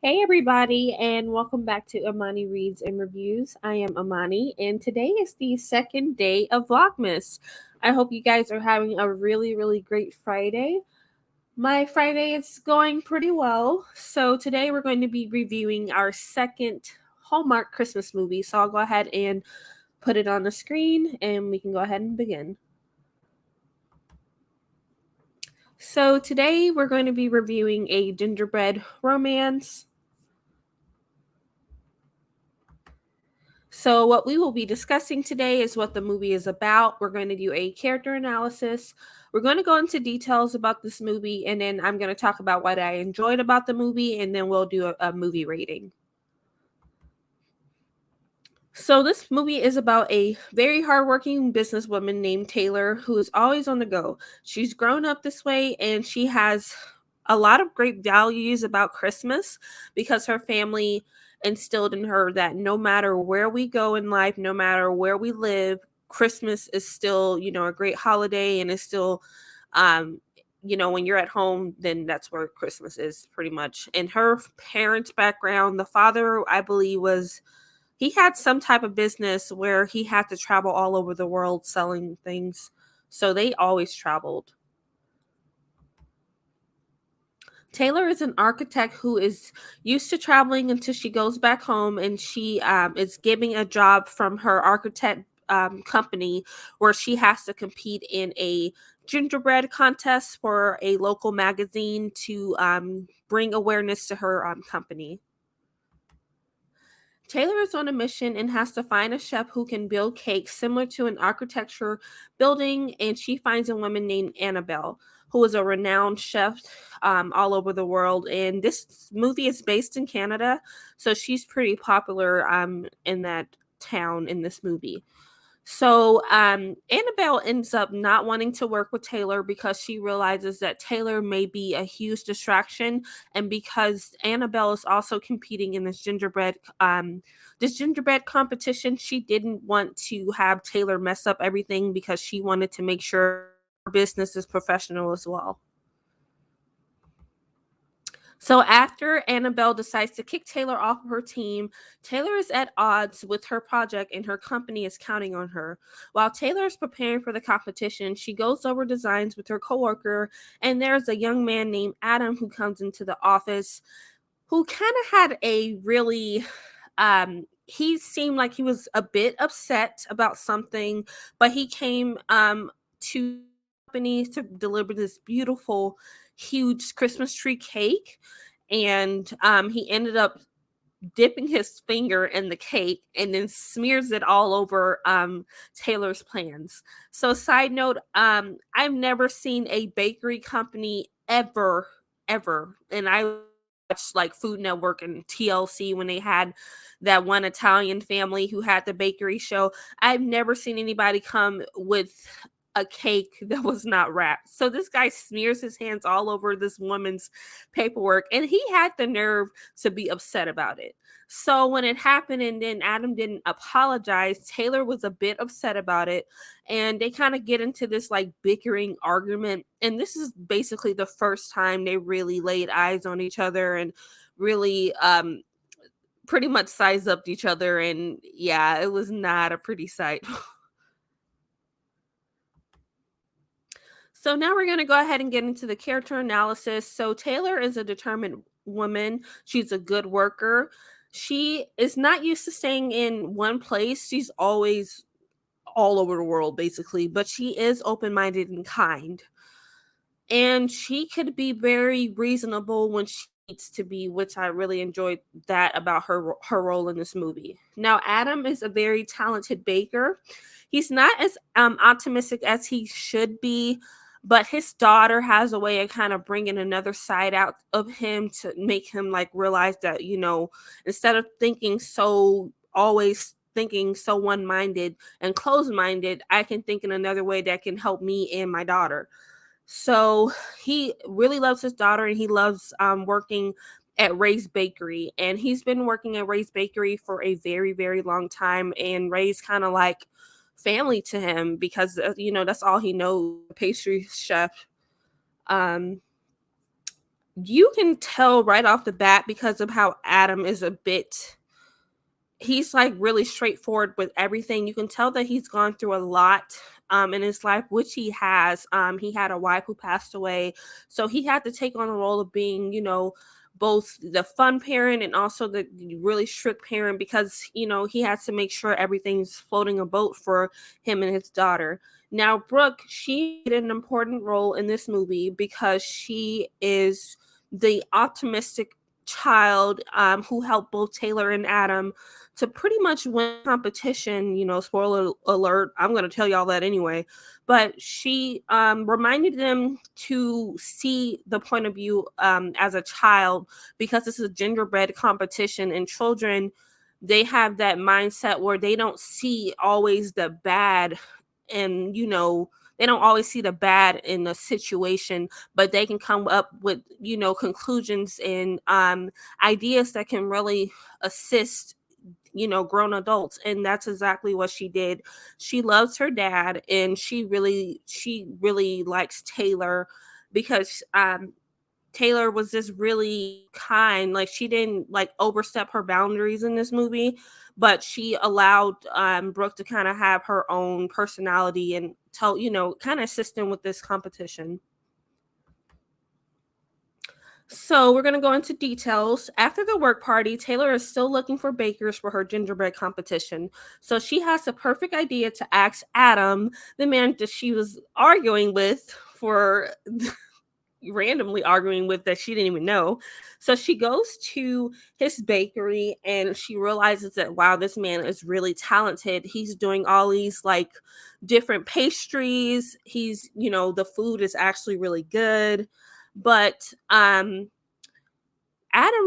Hey, everybody, and welcome back to Emoni Reads and Reviews. I am Emoni, and today is the second day of Vlogmas. I hope you guys are having a really great Friday. My Friday is going pretty well. So, today we're going to be reviewing our second Hallmark Christmas movie. So, I'll go ahead and put it on the screen, and we can go ahead and begin. So, today we're going to be reviewing a gingerbread romance. So, what we will be discussing today is what the movie is about. We're going to do a character analysis. We're going to go into details about this movie, and then I'm going to talk about what I enjoyed about the movie, and then we'll do a movie rating. So, this movie is about a very hardworking businesswoman named Taylor who is always on the go. She's grown up this way, and she has a lot of great values about Christmas because her family instilled in her that no matter where we go in life, no matter where we live, Christmas is still, a great holiday and is still, when you're at home, then that's where Christmas is pretty much. In her parents' background, the father, I believe, he had some type of business where he had to travel all over the world selling things. So they always traveled. Taylor is an architect who is used to traveling until she goes back home, and she is giving a job from her architect company where she has to compete in a gingerbread contest for a local magazine to bring awareness to her company. Taylor is on a mission and has to find a chef who can build cakes similar to an architecture building, and she finds a woman named Annabelle, who is a renowned chef all over the world. And this movie is based in Canada, so she's pretty popular in that town in this movie. So Annabelle ends up not wanting to work with Taylor because she realizes that Taylor may be a huge distraction, and because Annabelle is also competing in this gingerbread competition, she didn't want to have Taylor mess up everything because she wanted to make sure her business is professional as well. So after Annabelle decides to kick Taylor off of her team, Taylor is at odds with her project and her company is counting on her. While Taylor is preparing for the competition, she goes over designs with her coworker, and there's a young man named Adam who comes into the office who kind of had a really he seemed like he was a bit upset about something, but he came to company to deliver this beautiful huge Christmas tree cake, and he ended up dipping his finger in the cake and then smears it all over Taylor's plans. So side note, I've never seen a bakery company ever, and I watched like Food Network and TLC when they had that one Italian family who had the bakery show. I've never seen anybody come with a cake that was not wrapped. So this guy smears his hands all over this woman's paperwork, and he had the nerve to be upset about it. So when it happened and then Adam didn't apologize, Taylor was a bit upset about it, and they kind of get into this like bickering argument. And this is basically the first time they really laid eyes on each other and really pretty much sized up each other. And yeah, it was not a pretty sight. So now we're going to go ahead and get into the character analysis. So Taylor is a determined woman. She's a good worker. She is not used to staying in one place. She's always all over the world, basically, but she is open-minded and kind. And she could be very reasonable when she needs to be, which I really enjoyed that about her role in this movie. Now, Adam is a very talented baker. He's not as optimistic as he should be, but his daughter has a way of kind of bringing another side out of him to make him like realize that, instead of always thinking so one-minded and closed-minded, I can think in another way that can help me and my daughter. So he really loves his daughter, and he loves working at Ray's Bakery. And he's been working at Ray's Bakery for a very long time. And Ray's kind of like family to him because, that's all he knows, pastry chef. You can tell right off the bat because of how Adam is a bit he's like really straightforward with everything. You can tell that he's gone through a lot in his life, which he has. He had a wife who passed away, so he had to take on the role of being, both the fun parent and also the really strict parent because he has to make sure everything's floating a boat for him and his daughter. Now, Brooke, she played an important role in this movie because she is the optimistic child who helped both Taylor and Adam to pretty much win competition. Spoiler alert, I'm going to tell y'all that anyway. But she reminded them to see the point of view as a child because it's a gingerbread competition, and children, they have that mindset where they don't see always the bad, and they don't always see the bad in the situation, but they can come up with conclusions and ideas that can really assist grown adults. And that's exactly what she did. She loves her dad, and she really likes Taylor because Taylor was just really kind. Like, she didn't like overstep her boundaries in this movie, but she allowed Brooke to kind of have her own personality and tell, kind of assist him with this competition. So we're going to go into details. After the work party, Taylor is still looking for bakers for her gingerbread competition. So she has the perfect idea to ask Adam, the man that she was arguing with for randomly arguing with that she didn't even know. So she goes to his bakery and she realizes that, wow, this man is really talented. He's doing all these like different pastries. The food is actually really good. But Adam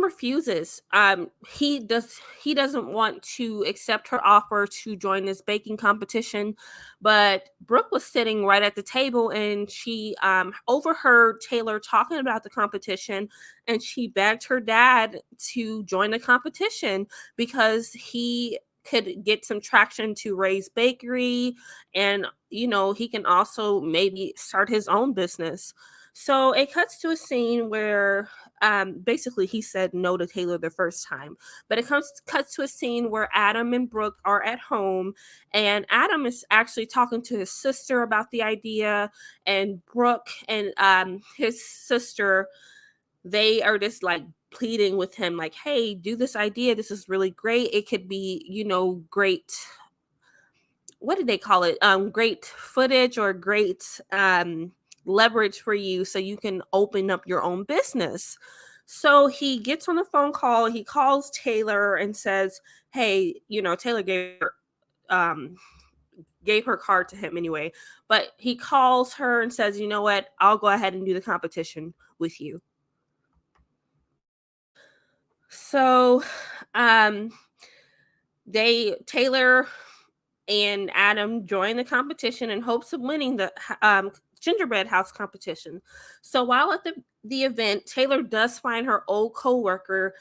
refuses. He doesn't want to accept her offer to join this baking competition, but Brooke was sitting right at the table and she overheard Taylor talking about the competition, and she begged her dad to join the competition because he could get some traction to raise bakery, and he can also maybe start his own business. So it cuts to a scene where basically he said no to Taylor the first time, but it cuts to a scene where Adam and Brooke are at home, and Adam is actually talking to his sister about the idea, and Brooke and his sister, they are just like pleading with him like, hey, do this idea, this is really great, it could be great, what did they call it? Great footage or great leverage for you so you can open up your own business. So he gets on the phone call, he calls Taylor and says, hey, Taylor gave her card to him anyway, but he calls her and says, you know what, I'll go ahead and do the competition with you. So um Taylor and Adam join the competition in hopes of winning the gingerbread house competition. So while at the event, Taylor does find her old coworker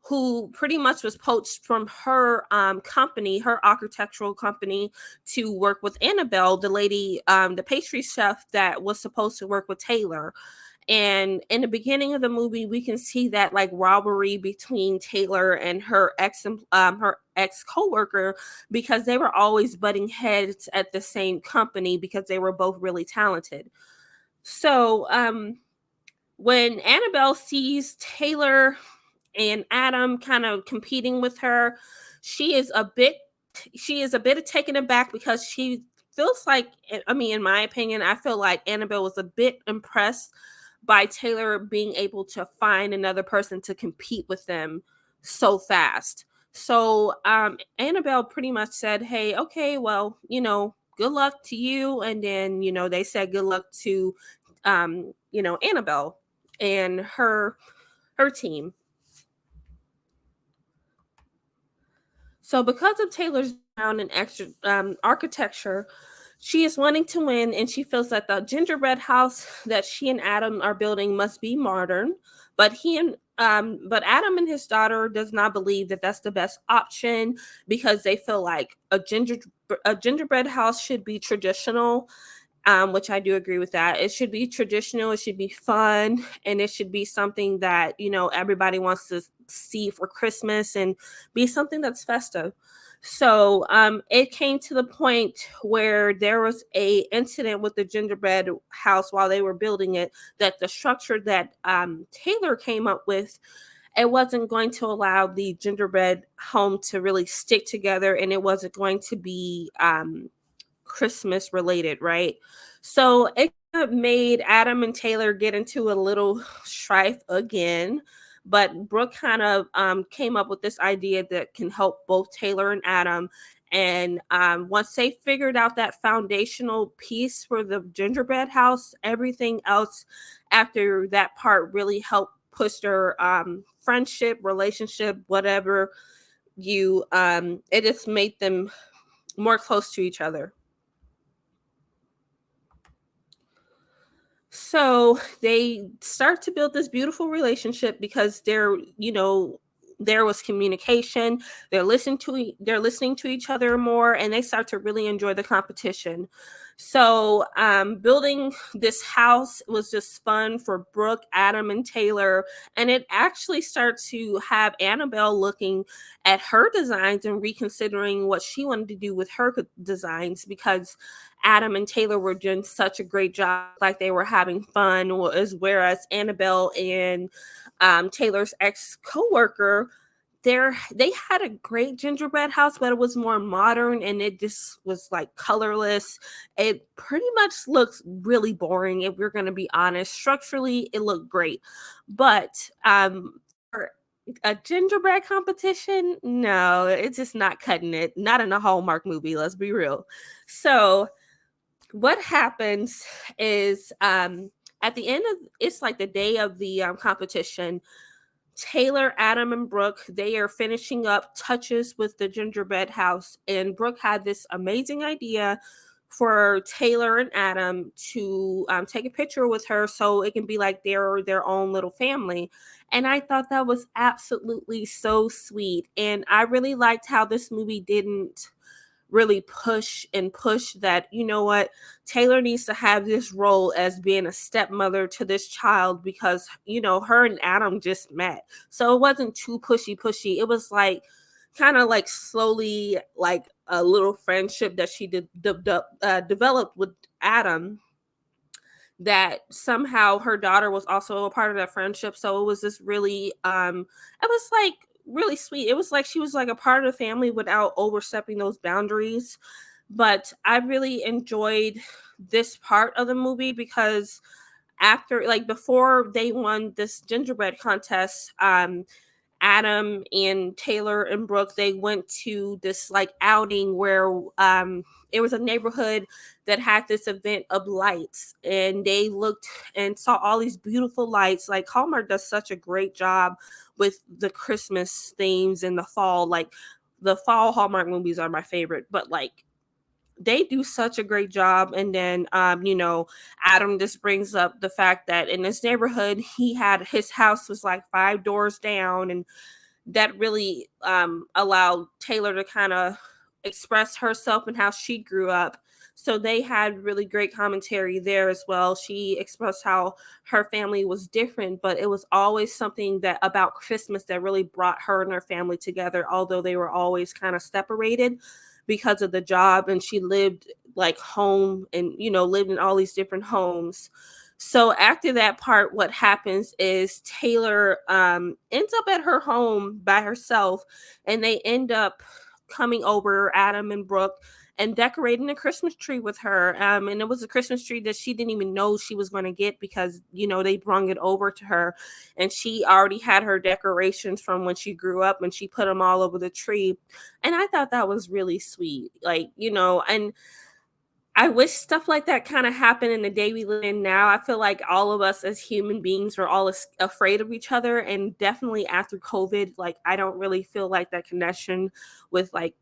who pretty much was poached from her company, her architectural company, to work with Annabelle, the lady, the pastry chef that was supposed to work with Taylor. And in the beginning of the movie, we can see that like rivalry between Taylor and her ex coworker, because they were always butting heads at the same company because they were both really talented. So when Annabelle sees Taylor and Adam kind of competing with her, she is a bit taken aback because she feels like, I mean, in my opinion, I feel like Annabelle was a bit impressed by Taylor being able to find another person to compete with them so fast. So Annabelle pretty much said, hey, okay, well, good luck to you. And then, they said good luck to Annabelle and her team. So, because of Taylor's background in extra architecture, she is wanting to win, and she feels that the gingerbread house that she and Adam are building must be modern. But Adam and his daughter does not believe that that's the best option because they feel like a gingerbread house should be traditional, which I do agree with that. It should be traditional, it should be fun, and it should be something that, everybody wants to see for Christmas and be something that's festive. So it came to the point where there was a incident with the gingerbread house while they were building it, that the structure that Taylor came up with, it wasn't going to allow the gingerbread home to really stick together, and it wasn't going to be Christmas related, right? So it kind of made Adam and Taylor get into a little strife again. But Brooke kind of came up with this idea that can help both Taylor and Adam. And once they figured out that foundational piece for the gingerbread house, everything else after that part really helped push their friendship, relationship, whatever it just made them more close to each other. So they start to build this beautiful relationship because there was communication. They're listening to each other more, and they start to really enjoy the competition. So building this house was just fun for Brooke, Adam, and Taylor, and it actually starts to have Annabelle looking at her designs and reconsidering what she wanted to do with her designs, because Adam and Taylor were doing such a great job, like they were having fun, whereas Annabelle and Taylor's ex coworker, they had a great gingerbread house, but it was more modern and it just was like colorless. It pretty much looks really boring, if we're going to be honest. Structurally, it looked great, but for a gingerbread competition, no, it's just not cutting it. Not in a Hallmark movie. Let's be real. So what happens is at the end of it's like the day of the competition, Taylor, Adam, and Brooke, they are finishing up touches with the gingerbread house, and Brooke had this amazing idea for Taylor and Adam to take a picture with her so it can be like their own little family. And I thought that was absolutely so sweet, and I really liked how this movie didn't really push that, Taylor needs to have this role as being a stepmother to this child, because her and Adam just met. So it wasn't too pushy. It was like kind of like slowly, like a little friendship that she developed with Adam, that somehow her daughter was also a part of that friendship. So it was this really it was like really sweet. It was like she was like a part of the family without overstepping those boundaries. But I really enjoyed this part of the movie because after, like, before they won this gingerbread contest, Adam and Taylor and Brooke, they went to this like outing where it was a neighborhood that had this event of lights, and they looked and saw all these beautiful lights. Like, Hallmark does such a great job with the Christmas themes in the fall. Like, the fall Hallmark movies are my favorite, but like they do such a great job. And then Adam just brings up the fact that in this neighborhood, his house was like 5 doors down, and that really allowed Taylor to kind of express herself and how she grew up. So they had really great commentary there as well. She expressed how her family was different, but it was always something that about Christmas that really brought her and her family together, although they were always kind of separated because of the job. And she lived like home and, lived in all these different homes. So after that part, what happens is Taylor ends up at her home by herself, and they end up coming over, Adam and Brooke, and decorating a Christmas tree with her. And it was a Christmas tree that she didn't even know she was going to get, because they brung it over to her, and she already had her decorations from when she grew up, and she put them all over the tree. And I thought that was really sweet, like, and I wish stuff like that kind of happened in the day we live in now. I feel like all of us as human beings are all afraid of each other. And definitely after COVID, like, I don't really feel like that connection with like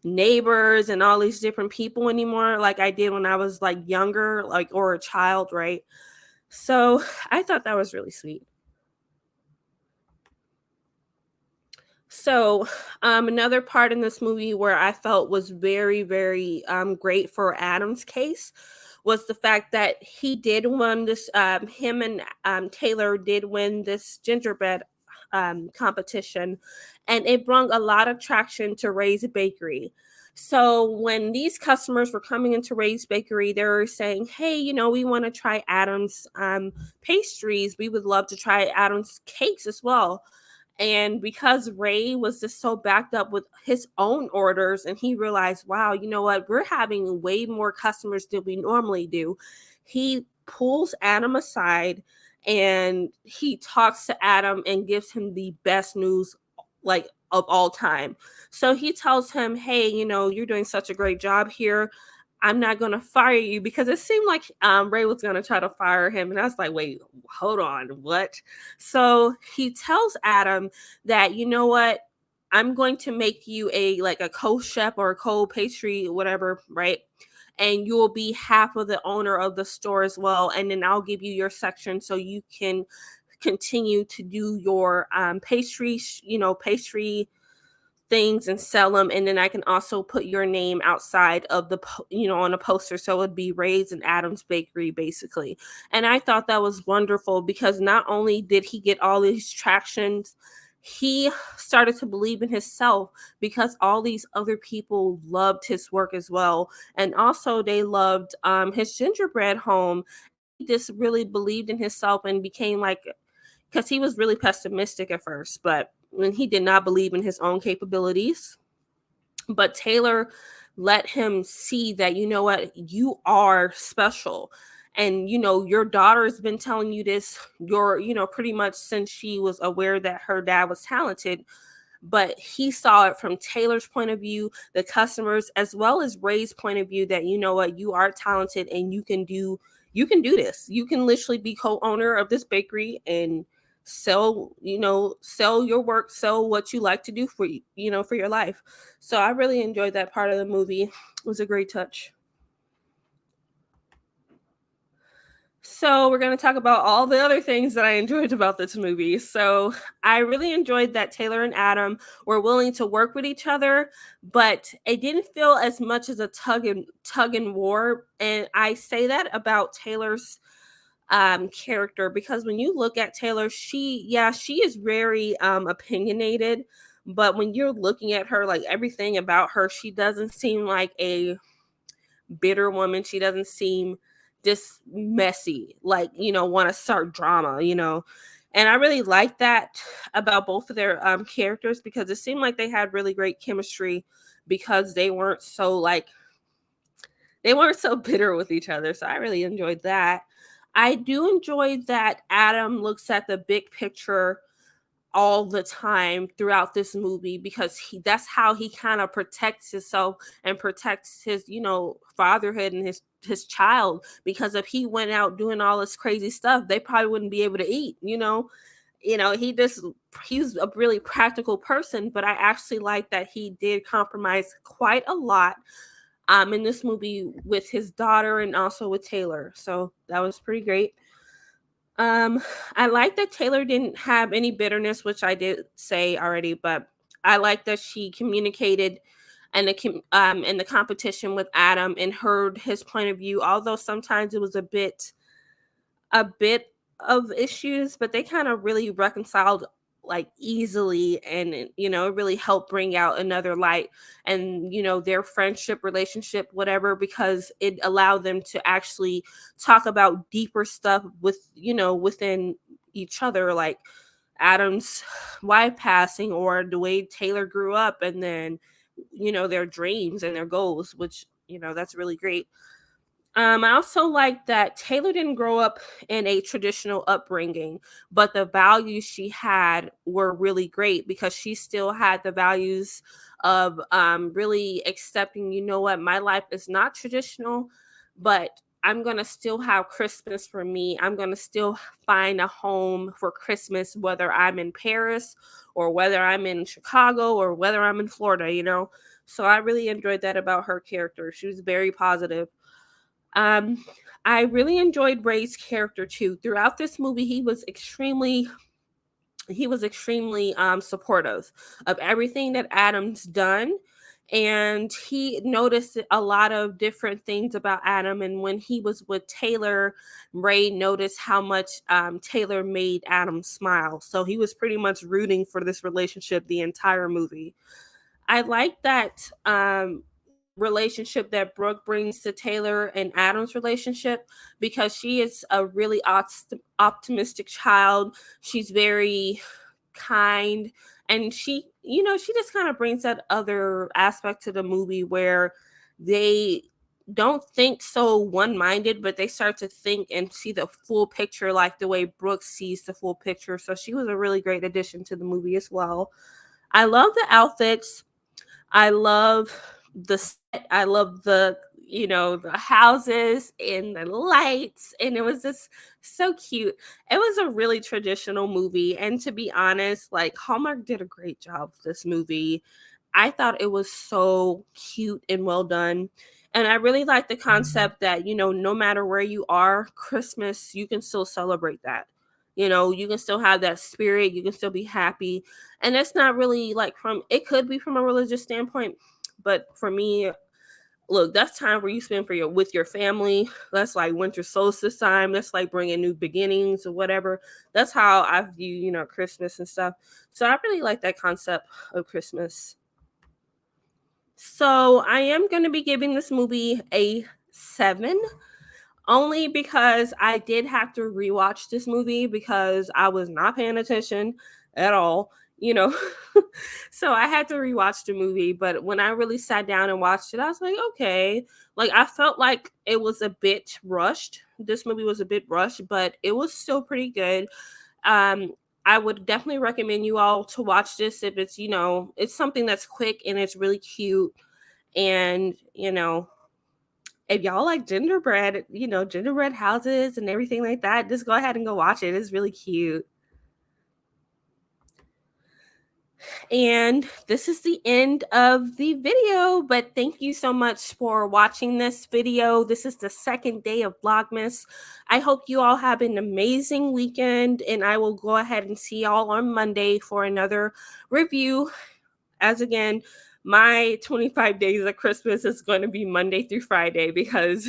neighbors and all these different people anymore, like I did when I was like younger, like, or a child, right? So I thought that was really sweet. So, another part in this movie where I felt was very, very great for Adam's case was the fact that he did win this. Him and Taylor did win this gingerbread competition, and it brought a lot of traction to Ray's Bakery. So when these customers were coming into Ray's Bakery, they were saying, "Hey, we want to try Adam's pastries. We would love to try Adam's cakes as well." And because Ray was just so backed up with his own orders, and he realized, wow, you know what? We're having way more customers than we normally do. He pulls Adam aside and he talks to Adam and gives him the best news, like, of all time. So he tells him, "Hey, you're doing such a great job here. I'm not going to fire you," because it seemed like Ray was going to try to fire him. And I was like, wait, hold on, what? So he tells Adam that, "You know what? I'm going to make you a co-chef or a co-pastry, whatever, right? And you will be half of the owner of the store as well. And then I'll give you your section so you can continue to do your pastry things and sell them, and then I can also put your name outside of on a poster, so it would be Ray's and Adam's Bakery basically." And I thought that was wonderful because not only did he get all these tractions, he started to believe in himself because all these other people loved his work as well, and also they loved his gingerbread home. He just really believed in himself and became like, because he was really pessimistic at first, but when he did not believe in his own capabilities. But Taylor let him see that, you know what, you are special. And, your daughter has been telling you this, pretty much since she was aware that her dad was talented. But he saw it from Taylor's point of view, the customers, as well as Ray's point of view, that, you know what, you are talented and you can do this. You can literally be co-owner of this bakery and sell your work, sell what you like to do for your life. So I really enjoyed that part of the movie. It was a great touch. So we're going to talk about all the other things that I enjoyed about this movie. So I really enjoyed that Taylor and Adam were willing to work with each other, but it didn't feel as much as a tug and war. And I say that about Taylor's character, because when you look at Taylor, she is very opinionated, but when you're looking at her, like, everything about her, she doesn't seem like a bitter woman. She doesn't seem just messy, like, want to start drama. And I really like that about both of their characters, because it seemed like they had really great chemistry, because they weren't so bitter with each other. So I really enjoyed that. I do enjoy that Adam looks at the big picture all the time throughout this movie, because that's how he kind of protects himself and protects his fatherhood and his child, because if he went out doing all this crazy stuff, they probably wouldn't be able to eat. He's a really practical person, but I actually like that he did compromise quite a lot in this movie with his daughter and also with Taylor. So that was pretty great. Um, I like that Taylor didn't have any bitterness, which I did say already, but I like that she communicated and in the competition with Adam and heard his point of view, although sometimes it was a bit of issues, but they kind of really reconciled, like, easily, and it really helped bring out another light, and their friendship, relationship, whatever, because it allowed them to actually talk about deeper stuff within each other, like Adam's wife passing, or the way Taylor grew up, and then their dreams and their goals, which that's really great. I also like that Taylor didn't grow up in a traditional upbringing, but the values she had were really great, because she still had the values of really accepting, you know what, my life is not traditional, but I'm going to still have Christmas for me. I'm going to still find a home for Christmas, whether I'm in Paris or whether I'm in Chicago or whether I'm in Florida. So I really enjoyed that about her character. She was very positive. um, I really enjoyed Ray's character too. Throughout this movie, he was extremely supportive of everything that Adam's done. and he noticed a lot of different things about Adam. And when he was with Taylor, Ray noticed how much Taylor made Adam smile. So he was pretty much rooting for this relationship the entire movie. I like that relationship that Brooke brings to Taylor and Adam's relationship, because she is a really optimistic child. She's very kind, and she just kind of brings that other aspect to the movie where they don't think so one-minded, but they start to think and see the full picture like the way Brooke sees the full picture. So she was a really great addition to the movie as well. I love the outfits. I love the set. I love the houses and the lights, and it was just so cute. It was a really traditional movie, and to be honest, like Hallmark did a great job with this movie. I thought it was so cute and well done. And I really like the concept that, no matter where you are, Christmas, you can still celebrate that. You can still have that spirit, you can still be happy. And it's not really like it could be from a religious standpoint, but for me, look, that's time where you spend with your family. That's like winter solstice time. That's like bringing new beginnings or whatever. That's how I view, Christmas and stuff. So I really like that concept of Christmas. So I am going to be giving this movie a 7, only because I did have to rewatch this movie because I was not paying attention at all, you know. So I had to rewatch the movie, but when I really sat down and watched it, I was like, okay. Like I felt like it was a bit rushed. This movie was a bit rushed, but it was still pretty good. Um I would definitely recommend you all to watch this if it's something that's quick and it's really cute. And if y'all like gingerbread houses and everything like that, just go ahead and go watch it. It's really cute. And this is the end of the video, but thank you so much for watching this video. This is the second day of Vlogmas. I hope you all have an amazing weekend, and I will go ahead and see y'all on Monday for another review. As again, my 25 days of Christmas is going to be Monday through Friday because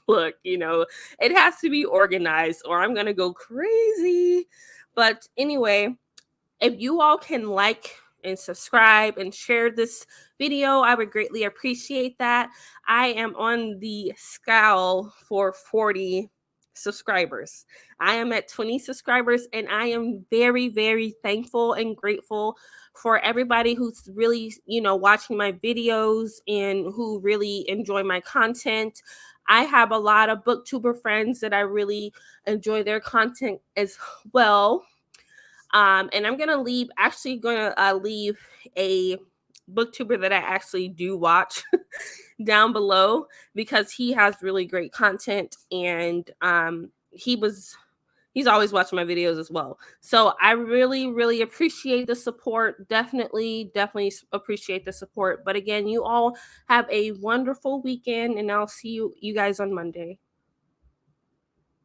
look, it has to be organized or I'm going to go crazy. But anyway, if you all can like and subscribe and share this video, I would greatly appreciate that. I am on the scale for 40 subscribers. I am at 20 subscribers, and I am very, very thankful and grateful for everybody who's really, watching my videos and who really enjoy my content. I have a lot of booktuber friends that I really enjoy their content as well. And I'm gonna leave a booktuber that I actually do watch down below because he has really great content, and he's always watching my videos as well. So I really, really appreciate the support. Definitely appreciate the support. But again, you all have a wonderful weekend, and I'll see you guys on Monday.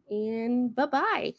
And bye-bye.